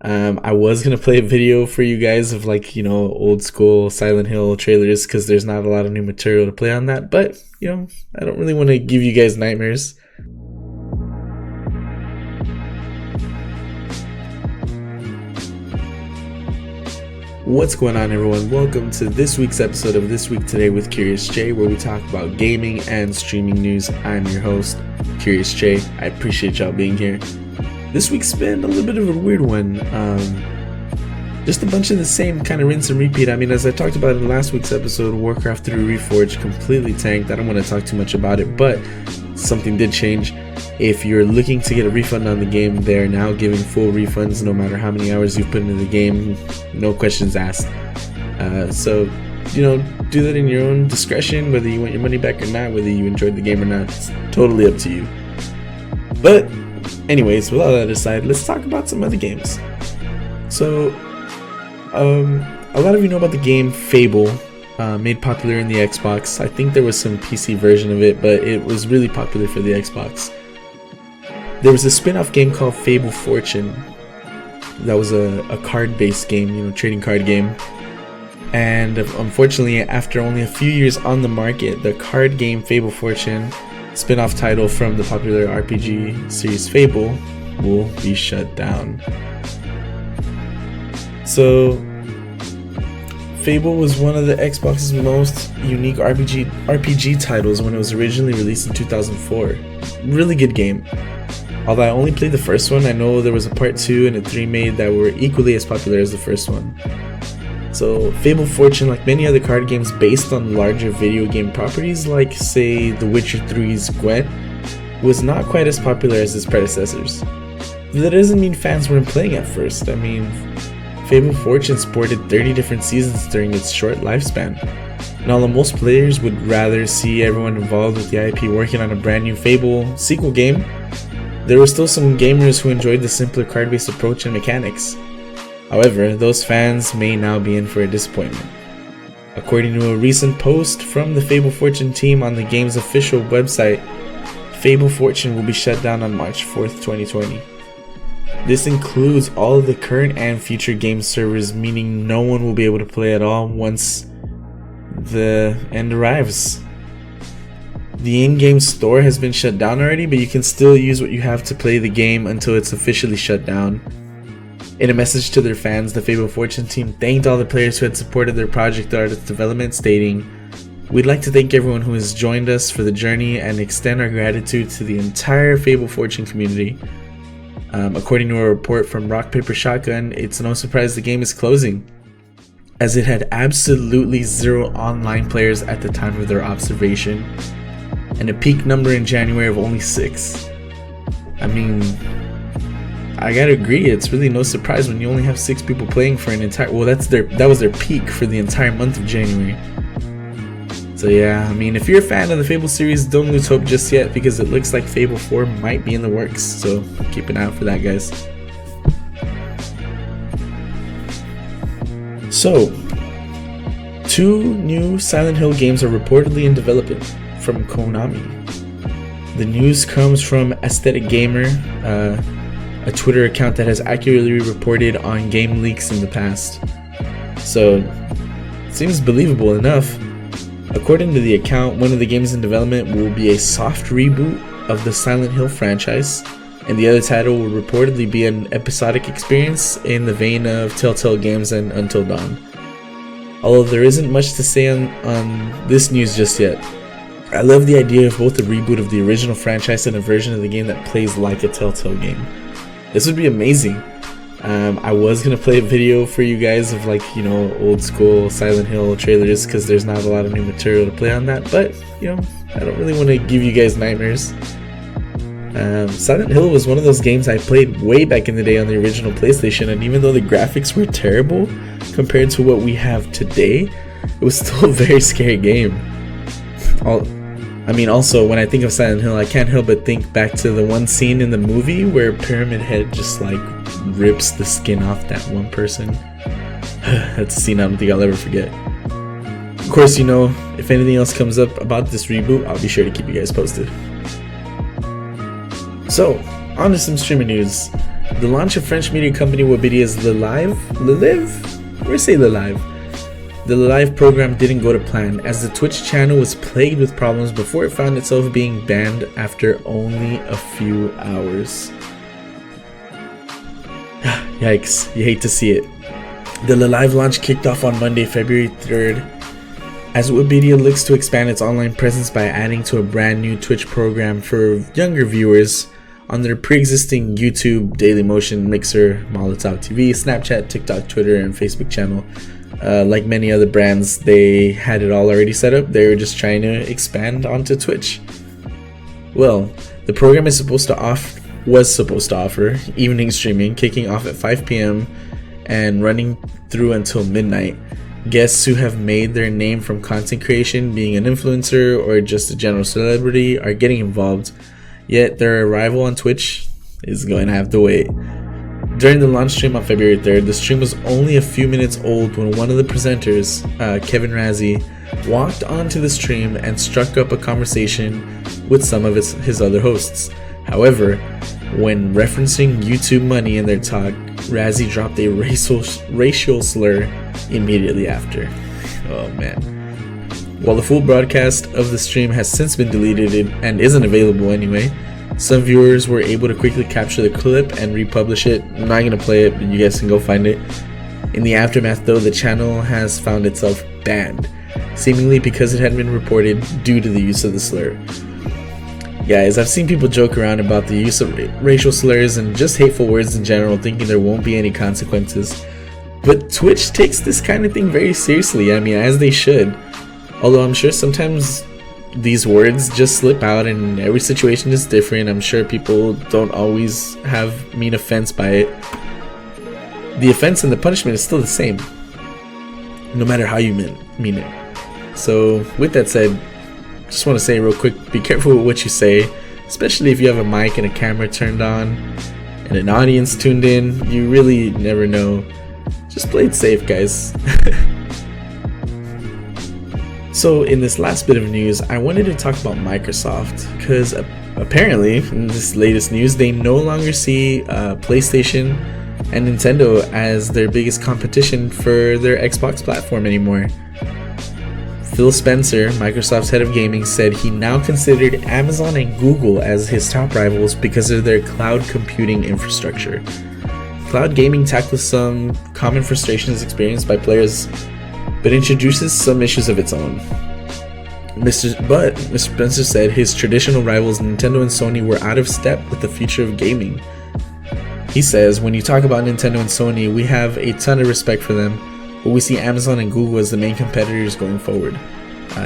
I was gonna play a video for you guys of old school Silent Hill trailers because there's not a lot of new material to play on that, but I don't really want to give you guys nightmares. What's going on, everyone? Welcome to this week's episode of This Week Today with CuriousJ, where we talk about gaming and streaming news. I'm your host, CuriousJ. I appreciate y'all being here. This week's been a little bit of a weird one. Just a bunch of the same kind of rinse and repeat. I mean, as I talked about in last week's episode, Warcraft 3 Reforged completely tanked. I don't want to talk too much about it, but something did change. If you're looking to get a refund on the game, they're now giving full refunds no matter how many hours you've put into the game, no questions asked. So do that in your own discretion, whether you want your money back or not, whether you enjoyed the game or not. It's totally up to you. But anyways, with all that aside, let's talk about some other games. So a lot of you know about the game Fable, made popular in the Xbox. I think there was some PC version of it, but it was really popular for the Xbox. There was a spin-off game called Fable Fortune that was a card-based game, trading card game. And unfortunately, after only a few years on the market, the card game Fable Fortune, spin-off title from the popular RPG series Fable, will be shut down. So Fable was one of the Xbox's most unique RPG titles when it was originally released in 2004. Really good game. Although I only played the first one, I know there was a part 2 and a 3 made that were equally as popular as the first one. So Fable Fortune, like many other card games based on larger video game properties like, say, The Witcher 3's Gwent, was not quite as popular as its predecessors. That doesn't mean fans weren't playing at first. I mean, Fable Fortune sported 30 different seasons during its short lifespan. And although most players would rather see everyone involved with the IP working on a brand new Fable sequel game, there were still some gamers who enjoyed the simpler card-based approach and mechanics. However, those fans may now be in for a disappointment. According to a recent post from the Fable Fortune team on the game's official website, Fable Fortune will be shut down on March 4th, 2020. This includes all of the current and future game servers, meaning no one will be able to play at all once the end arrives. The in-game store has been shut down already, but you can still use what you have to play the game until it's officially shut down. In a message to their fans, the Fable Fortune team thanked all the players who had supported their project throughout its development, stating, "We'd like to thank everyone who has joined us for the journey and extend our gratitude to the entire Fable Fortune community." According to a report from Rock Paper Shotgun, it's no surprise the game is closing, as it had absolutely zero online players at the time of their observation, and a peak number in January of only 6. I mean, I gotta agree, it's really no surprise when you only have 6 people playing for an entire, well, that was their peak for the entire month of January. So yeah, I mean, if you're a fan of the Fable series, don't lose hope just yet, because it looks like Fable 4 might be in the works, so keep an eye out for that, guys. So, 2 new Silent Hill games are reportedly in development from Konami. The news comes from Aesthetic Gamer, a Twitter account that has accurately reported on game leaks in the past. So, it seems believable enough. According to the account, one of the games in development will be a soft reboot of the Silent Hill franchise, and the other title will reportedly be an episodic experience in the vein of Telltale Games and Until Dawn. Although there isn't much to say on this news just yet. I love the idea of both a reboot of the original franchise and a version of the game that plays like a Telltale game. This would be amazing. I was gonna play a video for you guys of old school Silent Hill trailers because there's not a lot of new material to play on that, but I don't really want to give you guys nightmares. Silent Hill was one of those games I played way back in the day on the original PlayStation, and even though the graphics were terrible compared to what we have today, it was still a very scary game. Also, when I think of Silent Hill, I can't help but think back to the one scene in the movie where Pyramid Head just rips the skin off that one person. That's a scene I don't think I'll ever forget. Of course, if anything else comes up about this reboot, I'll be sure to keep you guys posted. So, on to some streaming news. The launch of French media company Webedia's LeLive? Or say LeLive? The LeLive program didn't go to plan, as the Twitch channel was plagued with problems before it found itself being banned after only a few hours. Yikes, you hate to see it. The LeLive launch kicked off on Monday, February 3rd, as Webedia looks to expand its online presence by adding to a brand new Twitch program for younger viewers on their pre-existing YouTube, Dailymotion, Mixer, Molotov TV, Snapchat, TikTok, Twitter, and Facebook channel. Like many other brands, they had it all already set up. They were just trying to expand onto Twitch. Well, the program was supposed to offer evening streaming, kicking off at 5 p.m. and running through until midnight. Guests who have made their name from content creation, being an influencer or just a general celebrity, are getting involved, yet their arrival on Twitch is going to have to wait. During the launch stream on February 3rd, the stream was only a few minutes old when one of the presenters, Kevin Razzie, walked onto the stream and struck up a conversation with some of his other hosts. However, when referencing YouTube money in their talk, Razzie dropped a racial slur immediately after. Oh man. While the full broadcast of the stream has since been deleted and isn't available anyway, some viewers were able to quickly capture the clip and republish it. I'm not going to play it, but you guys can go find it. In the aftermath though, the channel has found itself banned, seemingly because it had been reported due to the use of the slur. Guys, I've seen people joke around about the use of racial slurs and just hateful words in general, thinking there won't be any consequences. But Twitch takes this kind of thing very seriously, I mean, as they should. Although I'm sure sometimes these words just slip out and every situation is different. I'm sure people don't always mean offense by it. The offense and the punishment is still the same, no matter how you mean it. So with that said, just want to say real quick, be careful with what you say, especially if you have a mic and a camera turned on and an audience tuned in. You really never know. Just play it safe, guys. So in this last bit of news, I wanted to talk about Microsoft, because apparently in this latest news, they no longer see PlayStation and Nintendo as their biggest competition for their Xbox platform anymore. Phil Spencer, Microsoft's head of gaming, said he now considered Amazon and Google as his top rivals because of their cloud computing infrastructure. Cloud gaming tackles some common frustrations experienced by players, but introduces some issues of its own. Mr. Spencer said his traditional rivals Nintendo and Sony were out of step with the future of gaming. He says, when you talk about Nintendo and Sony, we have a ton of respect for them, but we see Amazon and Google as the main competitors going forward.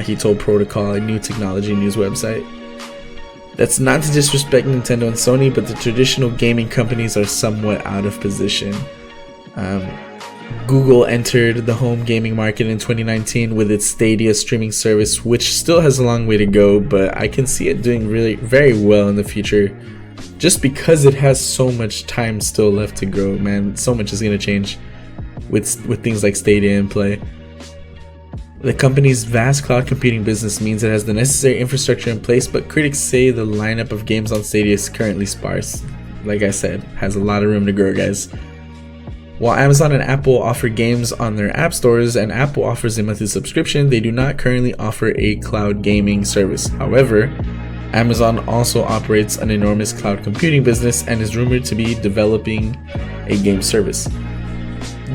He told Protocol, a new technology news website. That's not to disrespect Nintendo and Sony, but the traditional gaming companies are somewhat out of position. Google entered the home gaming market in 2019 with its Stadia streaming service, which still has a long way to go, but I can see it doing really very well in the future, just because it has so much time still left to grow, man. So much is going to change with things like Stadia in play. The company's vast cloud computing business means it has the necessary infrastructure in place, but critics say the lineup of games on Stadia is currently sparse. Like I said, has a lot of room to grow, guys. While Amazon and Apple offer games on their app stores and Apple offers a monthly subscription, they do not currently offer a cloud gaming service. However, Amazon also operates an enormous cloud computing business and is rumored to be developing a game service.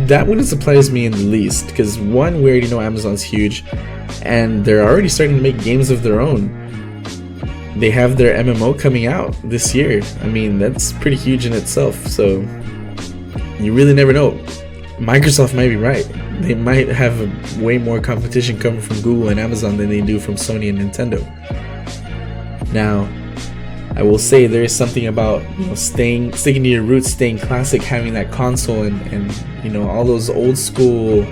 That wouldn't surprise me in the least, because one, we already know Amazon's huge, and they're already starting to make games of their own. They have their MMO coming out this year. I mean, that's pretty huge in itself, so you really never know. Microsoft might be right. They might have way more competition coming from Google and Amazon than they do from Sony and Nintendo. Now, I will say there is something about, sticking to your roots, staying classic, having that console and all those old school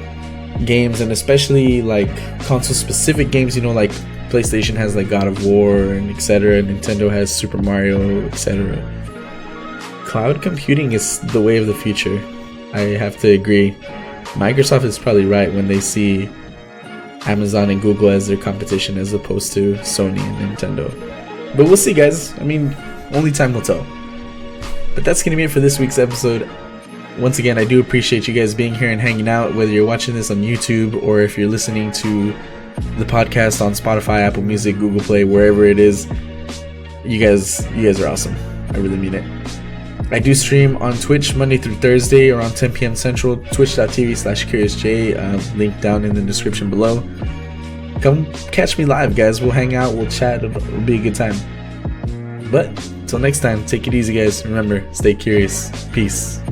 games, and especially like console specific games, like PlayStation has like God of War and etc. Nintendo has Super Mario, etc. Cloud computing is the way of the future. I have to agree. Microsoft is probably right when they see Amazon and Google as their competition as opposed to Sony and Nintendo. But we'll see, guys. I mean, only time will tell. But that's gonna be it for this week's episode. Once again, I do appreciate you guys being here and hanging out, whether you're watching this on YouTube or if you're listening to the podcast on Spotify, Apple Music, Google Play, wherever it is. You guys are awesome. I really mean it. I do stream on Twitch Monday through Thursday around 10 p.m. Central, twitch.tv/CuriousJ, link down in the description below. Come catch me live, guys. We'll hang out, we'll chat, it'll be a good time. But until next time, take it easy, guys. Remember, stay curious. Peace.